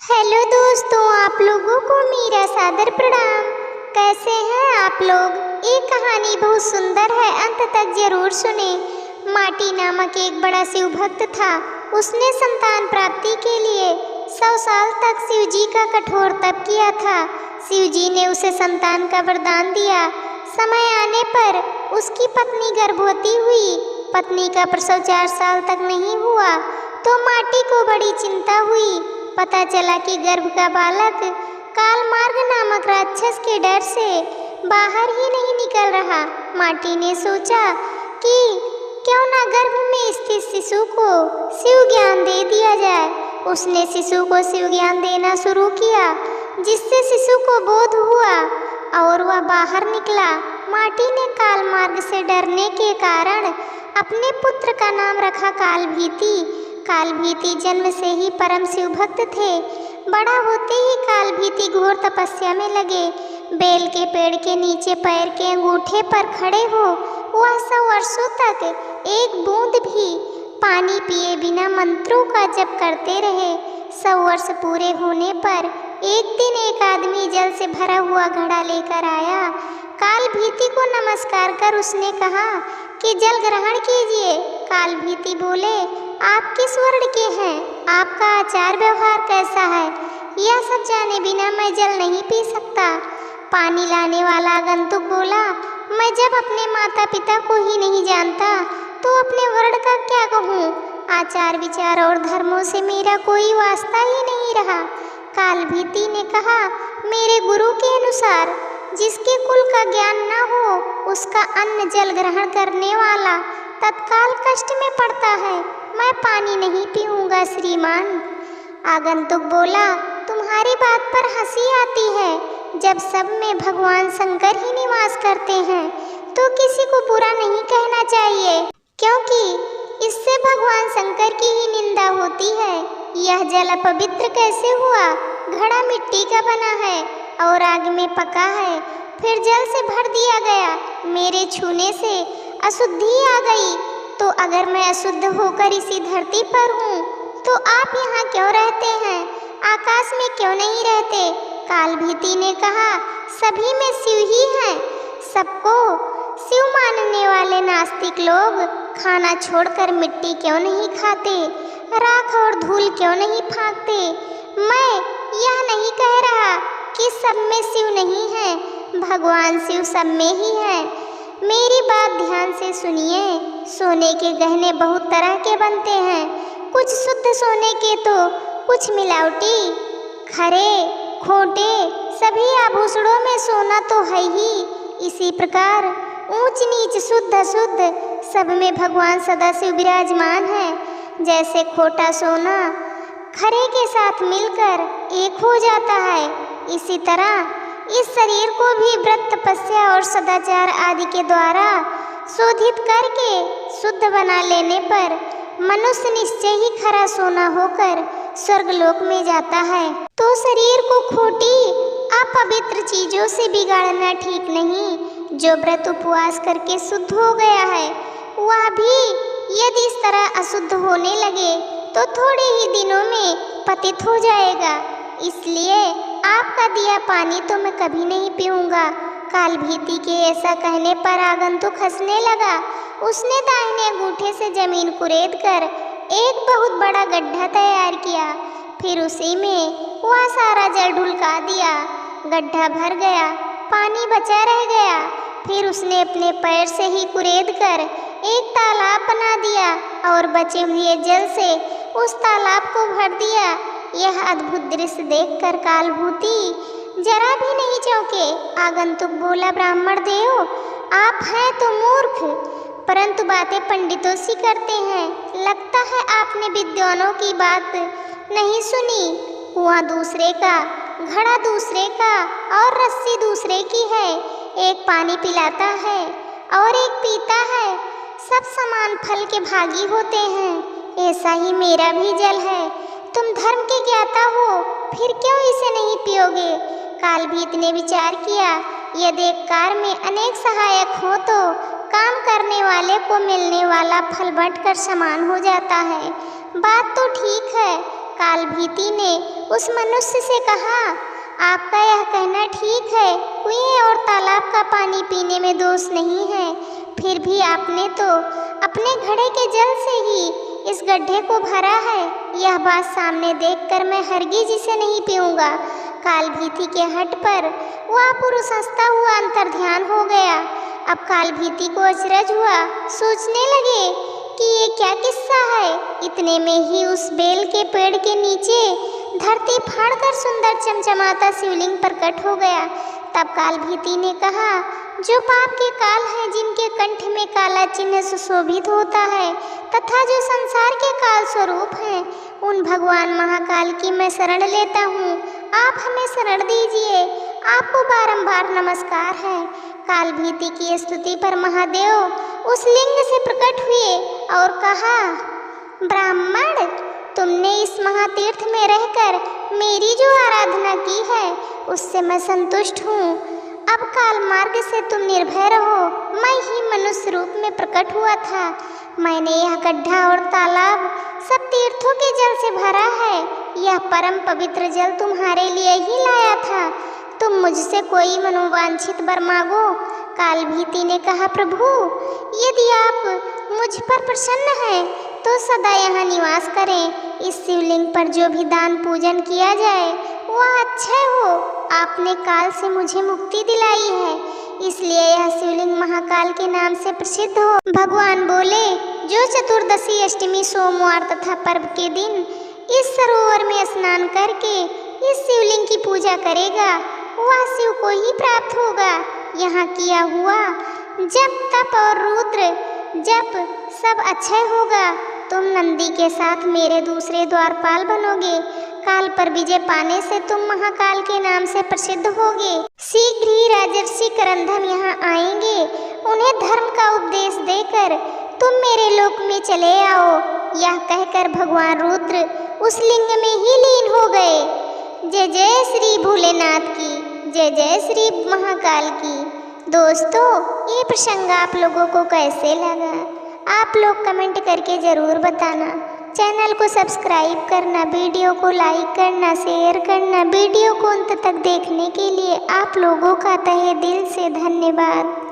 Hello दोस्तों, आप लोगों को मेरा सादर प्रणाम। कैसे हैं आप लोग? ये कहानी बहुत सुंदर है, अंत तक जरूर सुने। माटी नामक एक बड़ा शिव भक्त था। उसने संतान प्राप्ति के लिए 100 साल तक शिव जी का कठोर तप किया था। शिव जी ने उसे संतान का वरदान दिया। समय आने पर उसकी पत्नी गर्भवती हुई। पत्नी का प्रसव 4 साल तक नहीं हुआ तो माटी को बड़ी चिंता हुई। पता चला कि गर्भ का बालक कालमार्ग नामक राक्षस के डर से बाहर ही नहीं निकल रहा। माटी ने सोचा कि क्यों ना गर्भ में स्थित शिशु को शिव ज्ञान दे दिया जाए। उसने शिशु को शिव ज्ञान देना शुरू किया, जिससे शिशु को बोध हुआ और वह बाहर निकला। माटी ने कालमार्ग से डरने के कारण अपने पुत्र का नाम रखा कालभीति। कालभीति जन्म से ही परम शिव भक्त थे। बड़ा होते ही कालभीति घोर तपस्या में लगे। बेल के पेड़ के नीचे पैर के अंगूठे पर खड़े हो वह 100 वर्षों तक एक बूंद भी पानी पिए बिना मंत्रों का जप करते रहे। 100 वर्ष पूरे होने पर एक दिन एक आदमी जल से भरा हुआ घड़ा लेकर आया। कालभीति को नमस्कार कर उसने कहा कि जल ग्रहण कीजिए। कालभीति बोले, आप किस वर्ण के हैं? आपका आचार व्यवहार कैसा है? यह सब जाने बिना मैं जल नहीं पी सकता। पानी लाने वाला आगंतुक बोला, मैं जब अपने माता पिता को ही नहीं जानता तो अपने वर्ण का क्या कहूँ? आचार विचार और धर्मों से मेरा कोई वास्ता ही नहीं रहा। कालभीति ने कहा, मेरे गुरु के अनुसार जिसके कुल का ज्ञान न हो उसका अन्न जल ग्रहण करने वाला तत्काल कष्ट में पड़ता है। मैं पानी नहीं पीऊंगा श्रीमान। आगंतुक बोला, तुम्हारी बात पर हंसी आती है। जब सब में भगवान शंकर ही निवास करते हैं तो किसी को बुरा नहीं कहना चाहिए, क्योंकि इससे भगवान शंकर की ही निंदा होती है। यह जल अपवित्र कैसे हुआ? घड़ा मिट्टी का बना है और आग में पका है, फिर जल से भर दिया गया। मेरे छूने से अशुद्धि आ गई, तो अगर मैं अशुद्ध होकर इसी धरती पर हूँ तो आप यहाँ क्यों रहते हैं? आकाश में क्यों नहीं रहते? कालभीति ने कहा, सभी में शिव ही हैं। सबको शिव मानने वाले नास्तिक लोग खाना छोड़कर मिट्टी क्यों नहीं खाते? राख और धूल क्यों नहीं फाँकते? मैं यह नहीं कह रहा कि सब में शिव नहीं है, भगवान शिव सब में ही है। मेरी बात ध्यान से सुनिए। सोने के गहने बहुत तरह के बनते हैं, कुछ शुद्ध सोने के तो कुछ मिलावटी। खरे खोटे सभी आभूषणों में सोना तो है ही। इसी प्रकार ऊंच नीच शुद्ध अशुद्ध सब में भगवान सदाशिव विराजमान है। जैसे खोटा सोना खरे के साथ मिलकर एक हो जाता है, इसी तरह इस शरीर को भी व्रत तपस्या और सदाचार आदि के द्वारा शोधित करके शुद्ध बना लेने पर मनुष्य निश्चय ही खरा सोना होकर स्वर्गलोक में जाता है। तो शरीर को खोटी अपवित्र चीजों से बिगाड़ना ठीक नहीं। जो व्रत उपवास करके शुद्ध हो गया है वह भी यदि इस तरह अशुद्ध होने लगे तो थोड़े ही दिनों में पतित हो जाएगा। इसलिए आपका दिया पानी तो मैं कभी नहीं पीऊंगा। कालभीति के ऐसा कहने पर आगंतुक हंसने लगा। उसने दाहिने अंगूठे से जमीन कुरेद कर एक बहुत बड़ा गड्ढा तैयार किया, फिर उसी में वह सारा जल ढुलका दिया। गड्ढा भर गया, पानी बचा रह गया। फिर उसने अपने पैर से ही कुरेद कर एक तालाब बना दिया और बचे हुए जल से उस तालाब को भर दिया। यह अद्भुत दृश्य देखकर कालभूति जरा भी नहीं चौंके। आगंतुक बोला, ब्राह्मण देव, आप हैं तो मूर्ख, परंतु बातें पंडितों सी करते हैं। लगता है आपने विद्वानों की बात नहीं सुनी। कुआं दूसरे का, घड़ा दूसरे का और रस्सी दूसरे की है। एक पानी पिलाता है और एक पीता है। सब समान फल के भागी होते हैं। ऐसा ही मेरा भी जल है। तुम धर्म के ज्ञाता हो, फिर क्यों इसे नहीं पियोगे? कालभीति ने विचार किया, यदि एक कार्य में अनेक सहायक हो तो काम करने वाले को मिलने वाला फल बंटकर समान हो जाता है। बात तो ठीक है। कालभीति ने उस मनुष्य से कहा, आपका यह कहना ठीक है, कुएं और तालाब का पानी पीने में दोष नहीं है, फिर भी आपने तो अपने घड़े के जल से ही इस गड्ढे को भरा है। यह बात सामने देखकर मैं हरगिज इसे नहीं पीऊँगा। कालभीति के हट पर वह पुरुष हंसता हुआ अंतर्ध्यान हो गया। अब कालभीति को अचरज हुआ, सोचने लगे कि ये क्या किस्सा है। इतने में ही उस बेल के पेड़ के नीचे धरती फाड़कर सुंदर चमचमाता शिवलिंग प्रकट हो गया। तब कालभीति ने कहा, जो पाप के काल हैं, जिनके कंठ में काला चिन्ह सुशोभित होता है तथा जो संसार के काल स्वरूप हैं, उन भगवान महाकाल की मैं शरण लेता हूँ। आप हमें शरण दीजिए, आपको बारंबार नमस्कार है। कालभीति की स्तुति पर महादेव उस लिंग से प्रकट हुए और कहा, ब्राह्मण, तुमने इस महातीर्थ में रहकर मेरी जो आराधना की है उससे मैं संतुष्ट हूँ। अब काल मार्ग से तुम निर्भय रहो। मैं ही मनुष्य रूप में प्रकट हुआ था। मैंने यह गड्ढा और तालाब सब तीर्थों के जल से भरा है। यह परम पवित्र जल तुम्हारे लिए ही लाया था। तुम मुझसे कोई मनोवांछित वर मांगो। कालभीति ने कहा, प्रभु, यदि आप मुझ पर प्रसन्न हैं तो सदा यहाँ निवास करें। इस शिवलिंग पर जो भी दान पूजन किया जाए वह अक्षय हो। आपने काल से मुझे मुक्ति दिलाई है, इसलिए यह शिवलिंग महाकाल के नाम से प्रसिद्ध हो। भगवान बोले, जो चतुर्दशी, अष्टमी, सोमवार तथा पर्व के दिन इस सरोवर में स्नान करके इस शिवलिंग की पूजा करेगा वह शिव को ही प्राप्त होगा। यहाँ किया हुआ जप, तप और रुद्र जप सब अक्षय होगा। तुम नंदी के साथ मेरे दूसरे द्वारपाल बनोगे। काल पर विजय पाने से तुम महाकाल के नाम से प्रसिद्ध होगे। शीघ्र ही राजर्षि करंधम यहाँ आएंगे। उन्हें धर्म का उपदेश देकर तुम मेरे लोक में चले आओ। यह कहकर भगवान रुद्र उस लिंग में ही लीन हो गए। जय जय श्री भोलेनाथ की, जय जय श्री महाकाल की। दोस्तों, ये प्रसंग आप लोगों को कैसे लगा? आप लोग कमेंट करके ज़रूर बताना। चैनल को सब्सक्राइब करना, वीडियो को लाइक करना, शेयर करना। वीडियो को अंत तक देखने के लिए आप लोगों का तहे दिल से धन्यवाद।